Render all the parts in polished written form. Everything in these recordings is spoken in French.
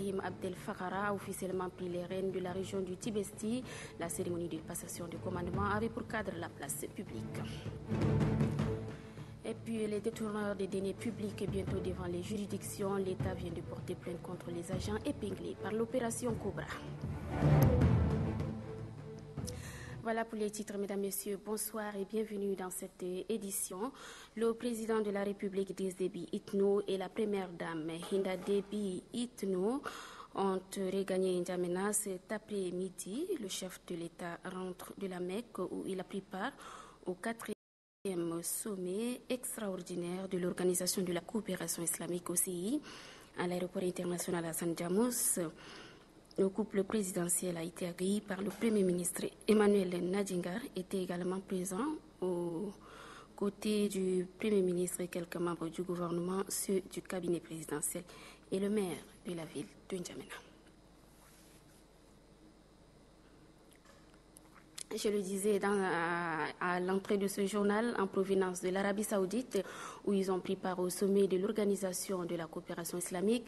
Ibrahim Abdel Fakhara a officiellement pris les rênes de la région du Tibesti. La cérémonie de passation de commandement avait pour cadre la place publique. Et puis les détourneurs des deniers publics bientôt devant les juridictions. L'État vient de porter plainte contre les agents épinglés par l'opération Cobra. Voilà pour les titres, mesdames, messieurs. Bonsoir et bienvenue dans cette édition. Le président de la République, Idriss Déby Itno, et la première dame, Hinda Déby Itno, ont regagné N'Djamena cet après-midi. Le chef de l'État rentre de la Mecque où il a pris part au 4e sommet extraordinaire de l'Organisation de la coopération islamique OCI à l'aéroport international Hassan Diamous. Le couple présidentiel a été accueilli par le Premier ministre Emmanuel Nadingar, était également présent aux côtés du Premier ministre et quelques membres du gouvernement, ceux du cabinet présidentiel et le maire de la ville de N'Djamena. Je le disais à l'entrée de ce journal en provenance de l'Arabie Saoudite où ils ont pris part au sommet de l'Organisation de la coopération islamique.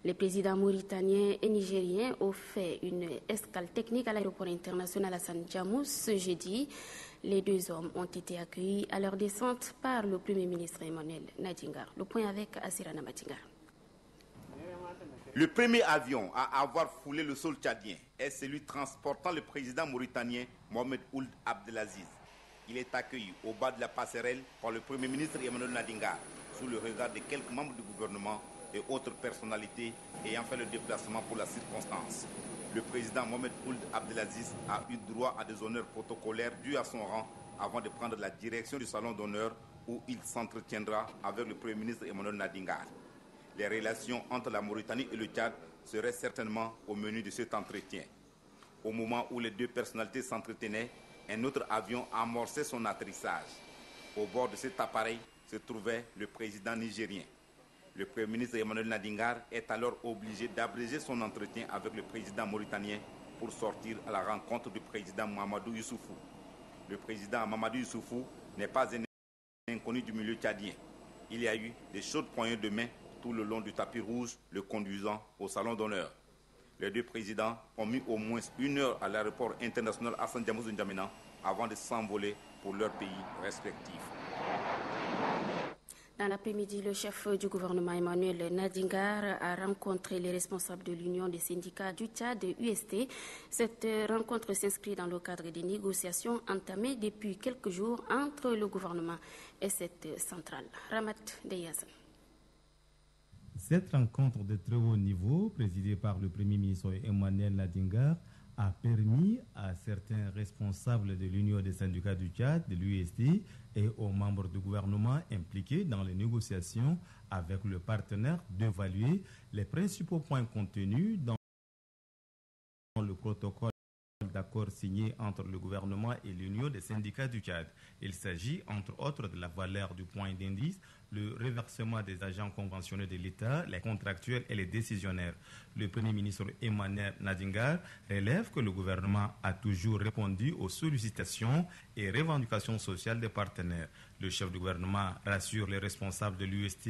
Les présidents mauritaniens et nigériens ont fait une escale technique à l'aéroport international Hassan Diamous ce jeudi. Les deux hommes ont été accueillis à leur descente par le Premier ministre Emmanuel Nadingar. Le point avec Assirana Madingar. Le premier avion à avoir foulé le sol tchadien est celui transportant le président mauritanien Mohamed Ould Abdelaziz. Il est accueilli au bas de la passerelle par le Premier ministre Emmanuel Nadingar, sous le regard de quelques membres du gouvernement et autres personnalités ayant fait le déplacement pour la circonstance. Le président Mohamed Ould Abdelaziz a eu droit à des honneurs protocolaires dus à son rang avant de prendre la direction du salon d'honneur où il s'entretiendra avec le Premier ministre Emmanuel Nadingar. Les relations entre la Mauritanie et le Tchad seraient certainement au menu de cet entretien. Au moment où les deux personnalités s'entretenaient, un autre avion amorçait son atterrissage. Au bord de cet appareil se trouvait le président nigérien. Le Premier ministre Emmanuel Nadingar est alors obligé d'abréger son entretien avec le président mauritanien pour sortir à la rencontre du président Mahamadou Issoufou. Le président Mahamadou Issoufou n'est pas un inconnu du milieu tchadien. Il y a eu des chaudes poignées de main tout le long du tapis rouge, le conduisant au salon d'honneur. Les deux présidents ont mis au moins 1 heure à l'aéroport international Hassan Diamous de N'Djamena avant de s'envoler pour leurs pays respectifs. Dans l'après-midi, le chef du gouvernement Emmanuel Nadingar a rencontré les responsables de l'Union des syndicats du Tchad, UST. Cette rencontre s'inscrit dans le cadre des négociations entamées depuis quelques jours entre le gouvernement et cette centrale. Ramat Deyazan. Cette rencontre de très haut niveau, présidée par le Premier ministre Emmanuel Nadingar, a permis à certains responsables de l'Union des syndicats du Tchad, de l'UST, et aux membres du gouvernement impliqués dans les négociations avec le partenaire d'évaluer les principaux points contenus dans le protocole d'accord signé entre le gouvernement et l'Union des syndicats du Tchad. Il s'agit, entre autres, de la valeur du point d'indice, le reversement des agents conventionnés de l'État, les contractuels et les décisionnaires. Le Premier ministre Emmanuel Nadingar relève que le gouvernement a toujours répondu aux sollicitations et revendications sociales des partenaires. Le chef du gouvernement rassure les responsables de l'UST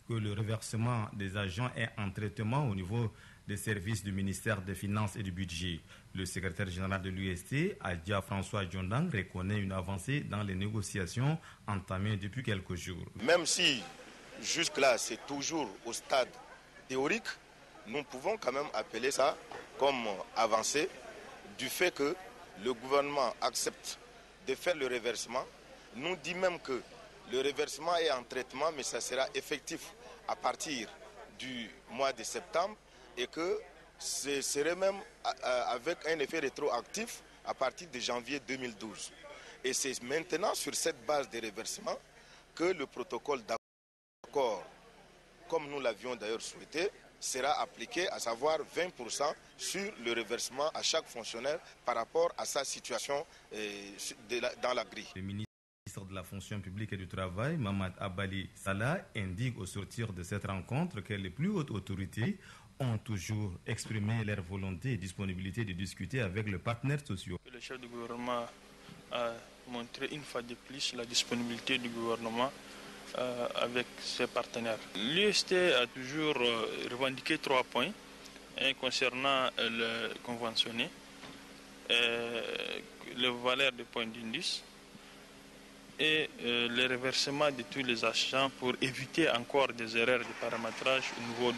que le reversement des agents est en traitement au niveau des services du ministère des Finances et du Budget. Le secrétaire général de l'UST, Adja François Djondang, reconnaît une avancée dans les négociations entamées depuis quelques jours. Même si jusque-là c'est toujours au stade théorique, nous pouvons quand même appeler ça comme avancée du fait que le gouvernement accepte de faire le reversement. Nous dit même que le reversement est en traitement, mais ça sera effectif à partir du mois de septembre et que ce serait même avec un effet rétroactif à partir de janvier 2012. Et c'est maintenant sur cette base de reversement que le protocole d'accord, comme nous l'avions d'ailleurs souhaité, sera appliqué, à savoir 20% sur le reversement à chaque fonctionnaire par rapport à sa situation dans la grille. Le ministre de la fonction publique et du travail, Mamad Abali Salah, indique au sortir de cette rencontre que les plus hautes autorités ont toujours exprimé leur volonté et disponibilité de discuter avec les partenaires sociaux. Le chef du gouvernement a montré une fois de plus la disponibilité du gouvernement avec ses partenaires. L'UST a toujours revendiqué 3 points. Et concernant le conventionné, le valeur des points d'indice et le reversement de tous les achats pour éviter encore des erreurs de paramétrage au niveau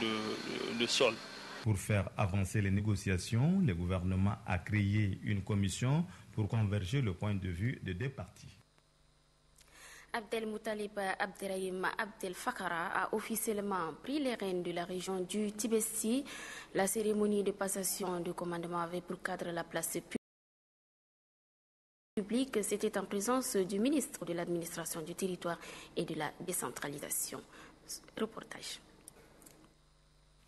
de sol. Pour faire avancer les négociations, le gouvernement a créé une commission pour converger le point de vue des deux parties. Abdelmoutalib Abderrahim Abdel Fakara a officiellement pris les rênes de la région du Tibesti. La cérémonie de passation de commandement avait pour cadre la place publique. C'était en présence du ministre de l'administration du territoire et de la décentralisation. Reportage.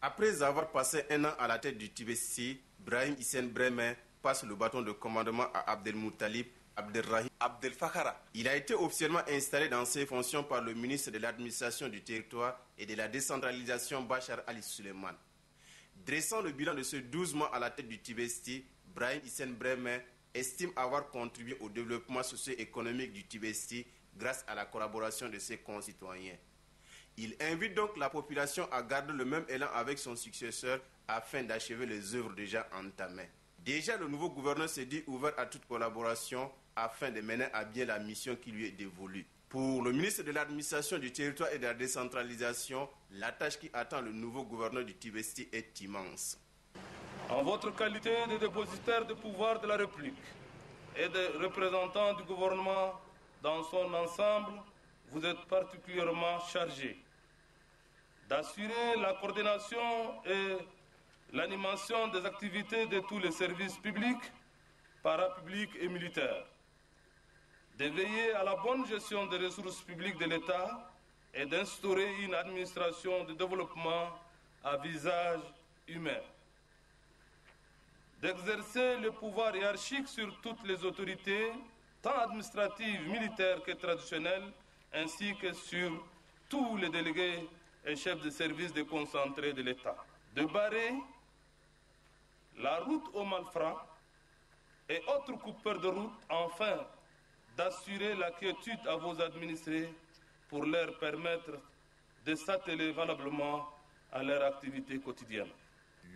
Après avoir passé un an à la tête du Tibesti, Brahim Hissène Brehme passe le bâton de commandement à Abdelmoutalib Abderrahim Abdel Fakara. Il a été officiellement installé dans ses fonctions par le ministre de l'administration du territoire et de la décentralisation Bachar Ali Suleiman. Dressant le bilan de ce 12 mois à la tête du Tibesti, Brahim Hissène Brehme estime avoir contribué au développement socio-économique du Tibesti grâce à la collaboration de ses concitoyens. Il invite donc la population à garder le même élan avec son successeur afin d'achever les œuvres déjà entamées. Déjà, le nouveau gouverneur s'est dit ouvert à toute collaboration afin de mener à bien la mission qui lui est dévolue. Pour le ministre de l'administration du territoire et de la décentralisation, la tâche qui attend le nouveau gouverneur du Tibesti est immense. En votre qualité de dépositaire de pouvoir de la République et de représentant du gouvernement dans son ensemble, vous êtes particulièrement chargé d'assurer la coordination et l'animation des activités de tous les services publics, parapublics et militaires, de veiller à la bonne gestion des ressources publiques de l'État et d'instaurer une administration de développement à visage humain, d'exercer le pouvoir hiérarchique sur toutes les autorités, tant administratives, militaires que traditionnelles, ainsi que sur tous les délégués et chefs de service déconcentrés de l'État, de barrer la route aux malfrats et autres coupeurs de route, enfin d'assurer la quiétude à vos administrés pour leur permettre de s'atteler valablement à leur activité quotidienne.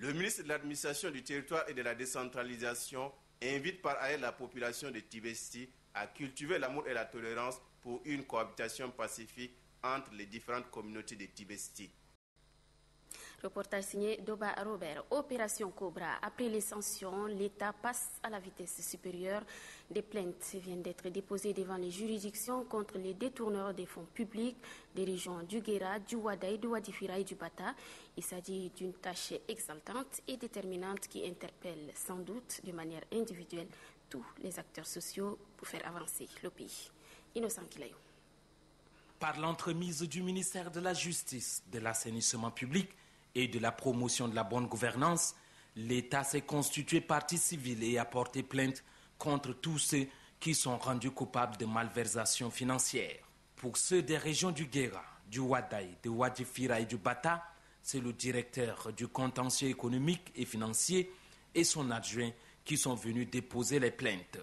Le ministre de l'administration du territoire et de la décentralisation invite par ailleurs la population de Tibesti à cultiver l'amour et la tolérance pour une cohabitation pacifique entre les différentes communautés de Tibesti. Reportage signé Doba Robert. Opération Cobra. Après les sanctions, l'État passe à la vitesse supérieure. Des plaintes viennent d'être déposées devant les juridictions contre les détourneurs des fonds publics des régions du Guéra, du Wadaï, du Wadifira et du Bata. Il s'agit d'une tâche exaltante et déterminante qui interpelle sans doute de manière individuelle tous les acteurs sociaux pour faire avancer le pays. Innocent Kilayou. Par l'entremise du ministère de la Justice, de l'assainissement public et de la promotion de la bonne gouvernance, l'État s'est constitué partie civile et a porté plainte contre tous ceux qui sont rendus coupables de malversations financières. Pour ceux des régions du Guéra, du Wadaï, de Wadifira et du Bata, c'est le directeur du contentieux économique et financier et son adjoint qui sont venus déposer les plaintes.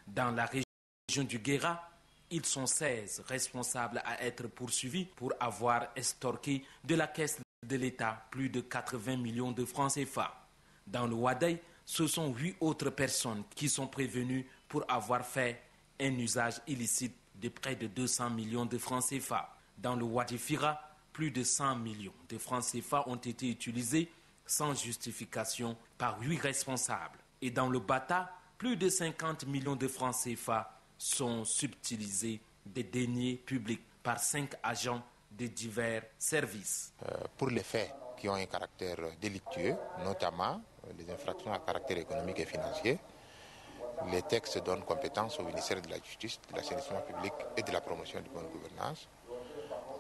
Dans la région du Guéra, ils sont 16 responsables à être poursuivis pour avoir estorqué de la caisse de l'État plus de 80 millions de francs CFA. Dans le Wadaï, ce sont 8 autres personnes qui sont prévenues pour avoir fait un usage illicite de près de 200 millions de francs CFA. Dans le Wadifira, plus de 100 millions de francs CFA ont été utilisés sans justification par 8 responsables. Et dans le Bata, plus de 50 millions de francs CFA sont subtilisés des deniers publics par 5 agents de divers services. Pour les faits qui ont un caractère délictueux, notamment les infractions à caractère économique et financier, les textes donnent compétence au ministère de la Justice, de l'assainissement public et de la promotion de bonne gouvernance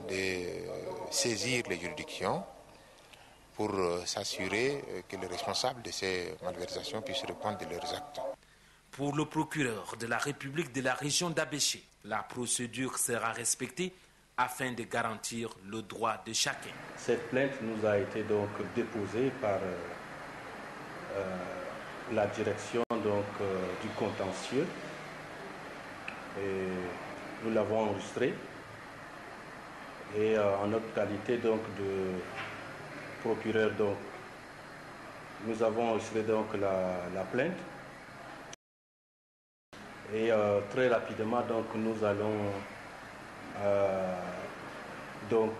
de saisir les juridictions pour s'assurer que les responsables de ces malversations puissent répondre de leurs actes. Pour le procureur de la République de la région d'Abéché, la procédure sera respectée afin de garantir le droit de chacun. Cette plainte nous a été donc déposée par la direction du contentieux et nous l'avons enregistrée et en notre qualité donc de procureur nous avons enregistré donc la plainte. Et très rapidement, donc, nous allons donc,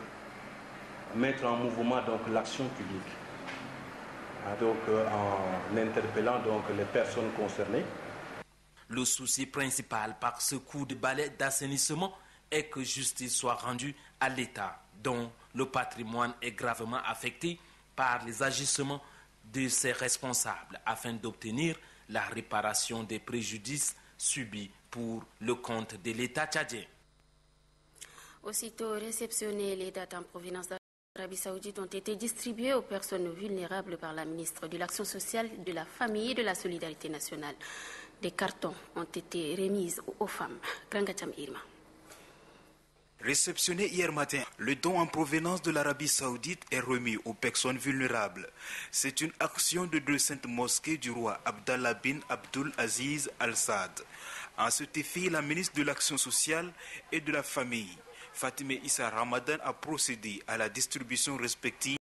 mettre en mouvement donc, l'action publique. Donc, en interpellant donc, les personnes concernées. Le souci principal par ce coup de balai d'assainissement est que justice soit rendue à l'État, dont le patrimoine est gravement affecté par les agissements de ses responsables, afin d'obtenir la réparation des préjudices subis pour le compte de l'État tchadien. Aussitôt réceptionnées, les dates en provenance d'Arabie Saoudite ont été distribuées aux personnes vulnérables par la ministre de l'Action sociale, de la Famille et de la Solidarité nationale. Des cartons ont été remis aux femmes. Grangacham Irma. Réceptionné hier matin, le don en provenance de l'Arabie Saoudite est remis aux personnes vulnérables. C'est une action de deux saintes mosquées du roi Abdallah bin Abdul Aziz Al Saad. En cet effet, la ministre de l'Action sociale et de la Famille, Fatimé Issa Ramadan, a procédé à la distribution respective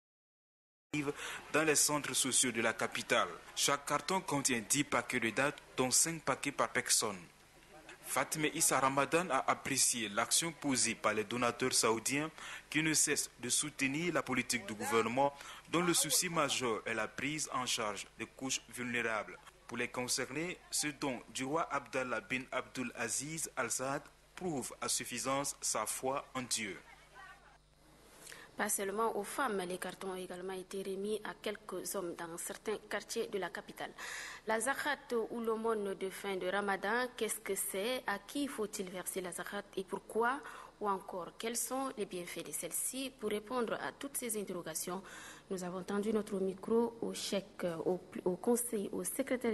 dans les centres sociaux de la capitale. Chaque carton contient 10 paquets de dates, dont 5 paquets par personne. Fatimé Issa Ramadan a apprécié l'action posée par les donateurs saoudiens qui ne cessent de soutenir la politique du gouvernement dont le souci majeur est la prise en charge des couches vulnérables. Pour les concernés, ce don du roi Abdallah bin Abdul Aziz Al Saad prouve à suffisance sa foi en Dieu. Pas seulement aux femmes, les cartons ont également été remis à quelques hommes dans certains quartiers de la capitale. La zakat ou l'aumône de fin de Ramadan, qu'est-ce que c'est? À qui faut-il verser la zakat et pourquoi? Ou encore, quels sont les bienfaits de celle-ci? Pour répondre à toutes ces interrogations, nous avons tendu notre micro au secrétaire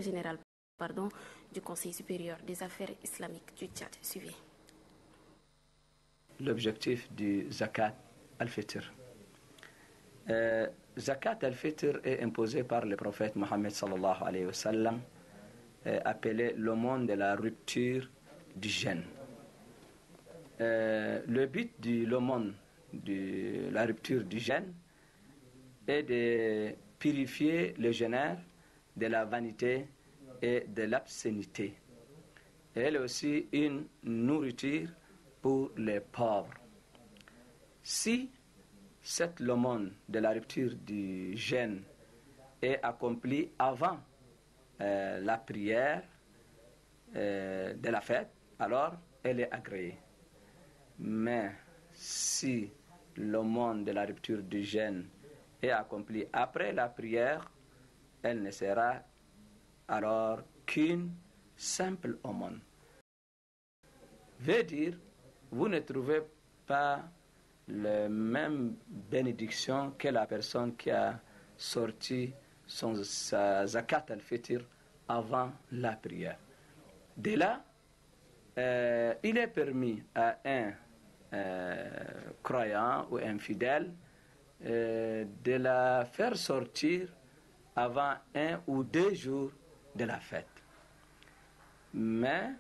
général du Conseil supérieur des affaires islamiques du Tchad. Suivez. L'objectif du zakat al-Fitr. Zakat al-Fitr est imposé par le prophète Mohammed sallallahu alayhi wa sallam, appelé l'aumône de la rupture du jeûne. Le but de l'aumône de la rupture du jeûne est de purifier le jeûneur de la vanité et de l'obscénité. Elle est aussi une nourriture pour les pauvres. Si cette l'aumône de la rupture du jeûne est accomplie avant la prière de la fête, alors elle est agréée. Mais si l'aumône de la rupture du jeûne est accomplie après la prière, elle ne sera alors qu'une simple aumône. Veut dire, vous ne trouvez pas la même bénédiction que la personne qui a sorti sa zakat al-fitr avant la prière. De là, il est permis à un croyant ou infidèle de la faire sortir avant 1 ou 2 jours de la fête. Mais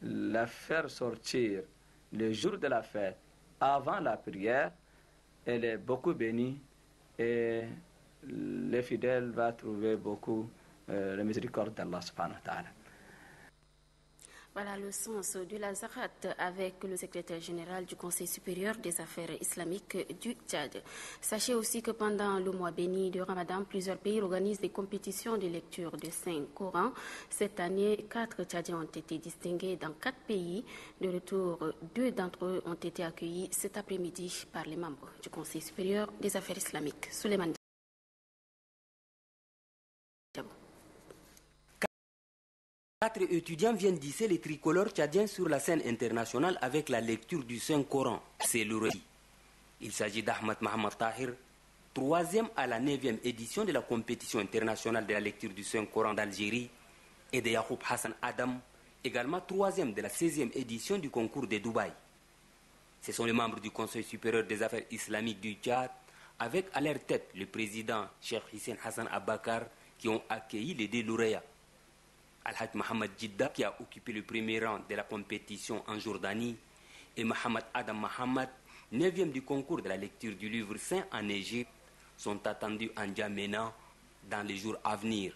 la faire sortir le jour de la fête avant la prière, elle est beaucoup bénie et le fidèle va trouver beaucoup la miséricorde d'Allah subhanahu wa ta'ala. Voilà le sens de la zakat avec le secrétaire général du Conseil supérieur des affaires islamiques du Tchad. Sachez aussi que pendant le mois béni de Ramadan, plusieurs pays organisent des compétitions de lecture du Saint-Coran. Cette année, 4 Tchadiens ont été distingués dans 4 pays. De retour, 2 d'entre eux ont été accueillis cet après-midi par les membres du Conseil supérieur des affaires islamiques. Souleymane. 4 étudiants viennent d'hisser les tricolores tchadiens sur la scène internationale avec la lecture du Saint-Coran. C'est le récit. Il s'agit d'Ahmad Mohamed Tahir, 3e à la 9e édition de la compétition internationale de la lecture du Saint-Coran d'Algérie, et de Yacoub Hassan Adam, également 3e de la 16e édition du concours de Dubaï. Ce sont les membres du Conseil supérieur des affaires islamiques du Tchad, avec à leur tête le président Cheikh Hissène Hassan Abakar, qui ont accueilli les 2 lauréats. Al-Hajj Mohamed Jidda, qui a occupé le premier rang de la compétition en Jordanie, et Mohamed Adam Mohamed, 9e du concours de la lecture du livre saint en Égypte, sont attendus en N'Djamena dans les jours à venir.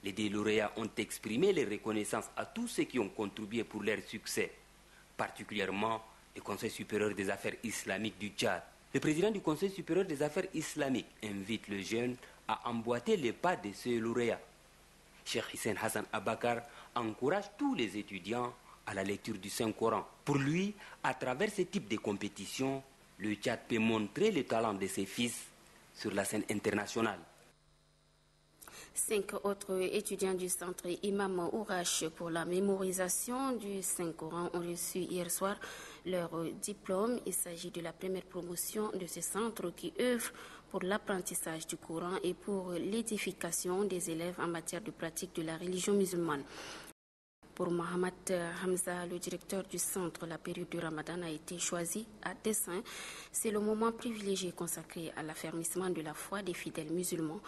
Les deux lauréats ont exprimé leur reconnaissance à tous ceux qui ont contribué pour leur succès, particulièrement le Conseil supérieur des affaires islamiques du Tchad. Le président du Conseil supérieur des affaires islamiques invite les jeunes à emboîter les pas de ces lauréats. Cheikh Hissène Hassan Abakar encourage tous les étudiants à la lecture du Saint-Coran. Pour lui, à travers ce type de compétition, le Tchad peut montrer le talent de ses fils sur la scène internationale. 5 autres étudiants du centre Imam Ourache pour la mémorisation du Saint-Coran ont reçu hier soir leur diplôme. Il s'agit de la première promotion de ce centre qui œuvre pour l'apprentissage du Coran et pour l'édification des élèves en matière de pratique de la religion musulmane. Pour Mohamed Hamza, le directeur du centre, la période du Ramadan a été choisie à dessein. C'est le moment privilégié consacré à l'affermissement de la foi des fidèles musulmans.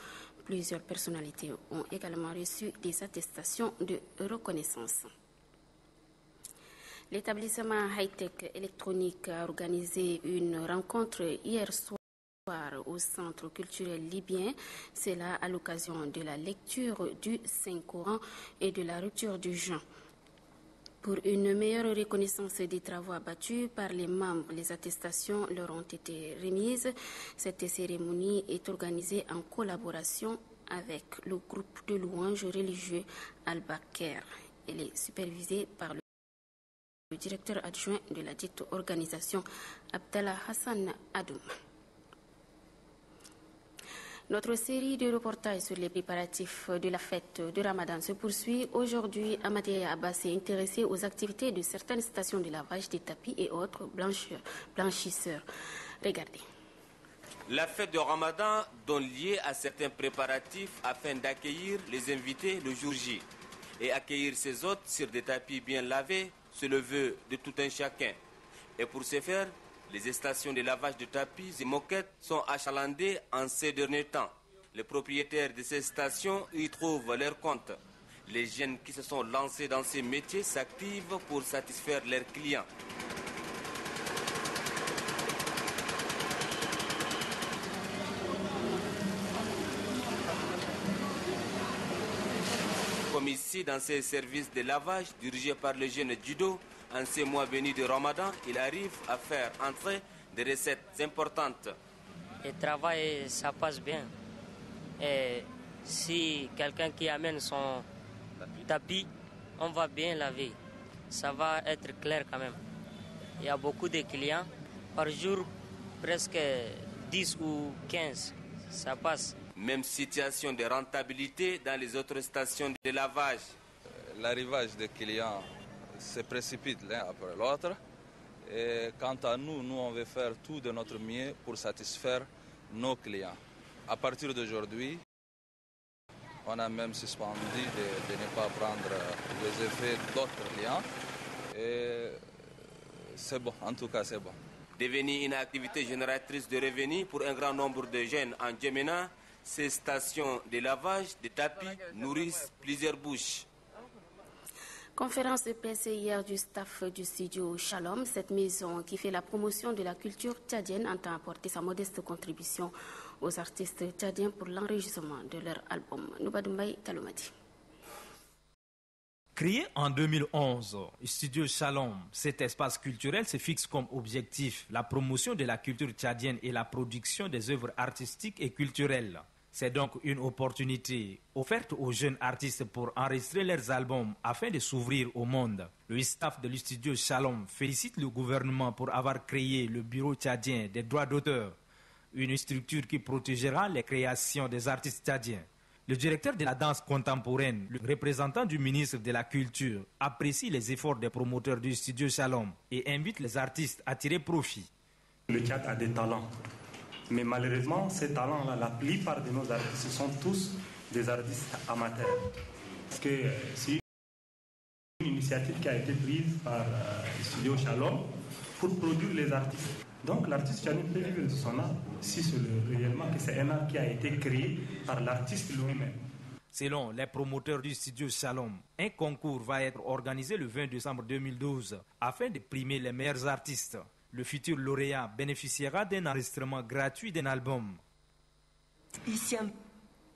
Plusieurs personnalités ont également reçu des attestations de reconnaissance. L'établissement Hightech Électronique a organisé une rencontre hier soir au Centre culturel libyen. C'est là à l'occasion de la lecture du Saint-Coran et de la rupture du jeûne. Pour une meilleure reconnaissance des travaux abattus par les membres, les attestations leur ont été remises. Cette cérémonie est organisée en collaboration avec le groupe de louanges religieux Al-Bakr. Elle est supervisée par le directeur adjoint de la dite organisation, Abdallah Hassan Adoum. Notre série de reportages sur les préparatifs de la fête de Ramadan se poursuit. Aujourd'hui, Amadea Abbas s'est intéressé aux activités de certaines stations de lavage des tapis et autres blanchisseurs. Regardez. La fête de Ramadan donne lieu à certains préparatifs afin d'accueillir les invités le jour J. Et accueillir ses hôtes sur des tapis bien lavés, c'est le vœu de tout un chacun. Et pour ce faire, les stations de lavage de tapis et moquettes sont achalandées en ces derniers temps. Les propriétaires de ces stations y trouvent leur compte. Les jeunes qui se sont lancés dans ces métiers s'activent pour satisfaire leurs clients. Comme ici, dans ces services de lavage dirigés par le jeune Judo, en ces mois bénis de Ramadan, il arrive à faire entrer des recettes importantes. Le travail, ça passe bien. Et si quelqu'un qui amène son tapis, on va bien laver. Ça va être clair quand même. Il y a beaucoup de clients. Par jour, presque 10 ou 15, ça passe. Même situation de rentabilité dans les autres stations de lavage. L'arrivage des clients se précipite l'un après l'autre. Et quant à nous, on veut faire tout de notre mieux pour satisfaire nos clients. À partir d'aujourd'hui, on a même suspendu de ne pas prendre les effets d'autres clients. Et c'est bon, en tout cas c'est bon. Devenue une activité génératrice de revenus pour un grand nombre de jeunes en N'Djamena, ces stations de lavage de tapis nourrissent plusieurs bouches. Conférence de presse hier du staff du studio Shalom. Cette maison qui fait la promotion de la culture tchadienne entend apporter sa modeste contribution aux artistes tchadiens pour l'enregistrement de leur album. Noubadoumbaï Talomadi. Créé en 2011, Studio Shalom, cet espace culturel se fixe comme objectif la promotion de la culture tchadienne et la production des œuvres artistiques et culturelles. C'est donc une opportunité offerte aux jeunes artistes pour enregistrer leurs albums afin de s'ouvrir au monde. Le staff de l'Studio Shalom félicite le gouvernement pour avoir créé le Bureau tchadien des droits d'auteur, une structure qui protégera les créations des artistes tchadiens. Le directeur de la danse contemporaine, le représentant du ministre de la Culture, apprécie les efforts des promoteurs du Studio Shalom et invite les artistes à tirer profit. Le Tchad a des talents. Mais malheureusement, ces talents-là, la plupart de nos artistes sont tous des artistes amateurs. Parce que c'est une initiative qui a été prise par le Studio Shalom pour produire les artistes. Donc l'artiste tchadien peut vivre de son art si c'est réellement que c'est un art qui a été créé par l'artiste lui-même. Selon les promoteurs du Studio Shalom, un concours va être organisé le 20 décembre 2012 afin de primer les meilleurs artistes. Le futur lauréat bénéficiera d'un enregistrement gratuit d'un album.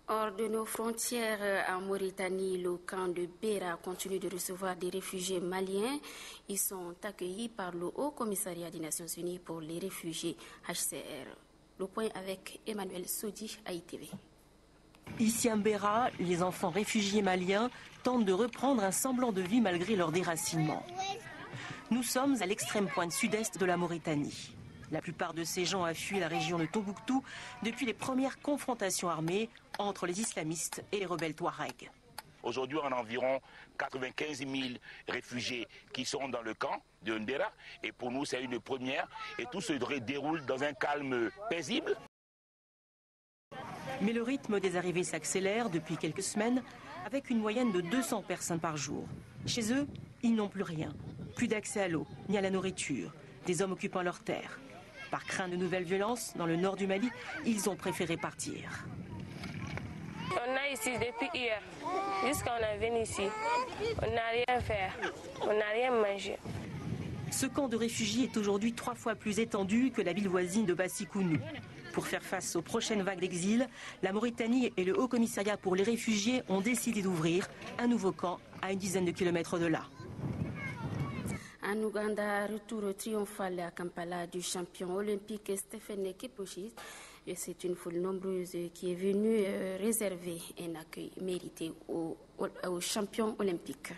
Hors de nos frontières, en Mauritanie, le camp de Béra continue de recevoir des réfugiés maliens. Ils sont accueillis par le Haut Commissariat des Nations Unies pour les réfugiés HCR. Le point avec Emmanuel Sodi à ITV. Ici à Béra, les enfants réfugiés maliens tentent de reprendre un semblant de vie malgré leur déracinement. Nous sommes à l'extrême pointe sud-est de la Mauritanie. La plupart de ces gens ont fui la région de Tombouctou depuis les premières confrontations armées entre les islamistes et les rebelles touaregs. Aujourd'hui, on a environ 95 000 réfugiés qui sont dans le camp de Ndera. Et pour nous, c'est une première. Et tout se déroule dans un calme paisible. Mais le rythme des arrivées s'accélère depuis quelques semaines, avec une moyenne de 200 personnes par jour. Chez eux, ils n'ont plus rien. Plus d'accès à l'eau, ni à la nourriture. Des hommes occupant leurs terres. Par crainte de nouvelles violences, dans le nord du Mali, ils ont préféré partir. On est ici depuis hier, jusqu'à on est venu ici. On n'a rien fait, on n'a rien mangé. Ce camp de réfugiés est aujourd'hui 3 fois plus étendu que la ville voisine de Bassikounou. Pour faire face aux prochaines vagues d'exil, la Mauritanie et le Haut Commissariat pour les réfugiés ont décidé d'ouvrir un nouveau camp à une dizaine de kilomètres de là. En Ouganda, retour triomphal à Kampala du champion olympique Stephen Kiprotich. C'est une foule nombreuse qui est venue réserver un accueil mérité au champion olympique.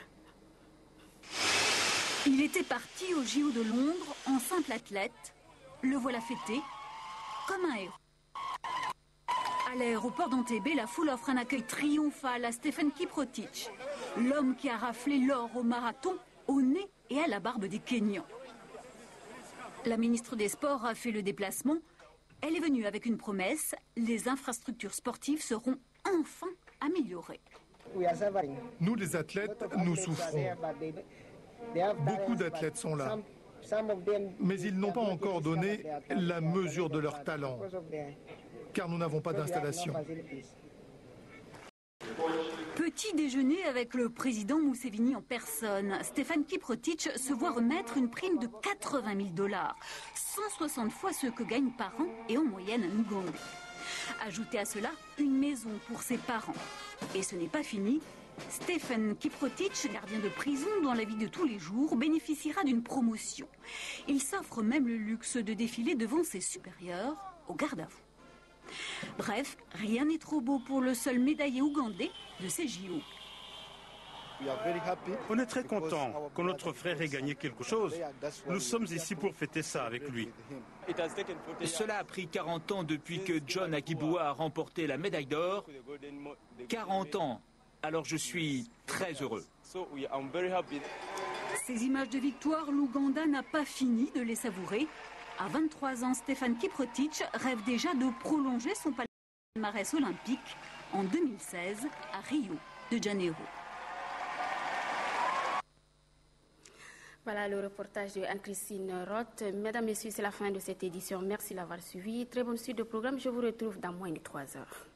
Il était parti au JO de Londres en simple athlète. Le voilà fêté comme un héros. À l'aéroport d'Entebbe, la foule offre un accueil triomphal à Stephen Kiprotich, l'homme qui a raflé l'or au marathon, au nez et à la barbe des Kenyans. La ministre des Sports a fait le déplacement. Elle est venue avec une promesse, les infrastructures sportives seront enfin améliorées. Nous les athlètes, nous souffrons. Beaucoup d'athlètes sont là. Mais ils n'ont pas encore donné la mesure de leur talent, car nous n'avons pas d'installation. Petit déjeuner avec le président Museveni en personne. Stephen Kiprotich se voit remettre une prime de 80 000 $, 160 fois ce que gagne par an et en moyenne un Ougandais. Ajoutez à cela une maison pour ses parents. Et ce n'est pas fini. Stephen Kiprotich, gardien de prison dans la vie de tous les jours, bénéficiera d'une promotion. Il s'offre même le luxe de défiler devant ses supérieurs au garde-à-vous. Bref, rien n'est trop beau pour le seul médaillé ougandais de ces JO. On est très content que notre frère ait gagné quelque chose. Nous sommes ici pour fêter ça avec lui. Cela a pris 40 ans depuis que John Akibua a remporté la médaille d'or. 40 ans. Alors je suis très heureux. Ces images de victoire, l'Ouganda n'a pas fini de les savourer. À 23 ans, Stephen Kiprotich rêve déjà de prolonger son palmarès olympique en 2016 à Rio de Janeiro. Voilà le reportage de Anne-Christine Roth. Mesdames, Messieurs, c'est la fin de cette édition. Merci d'avoir suivi. Très bonne suite de programme. Je vous retrouve dans moins de 3 heures.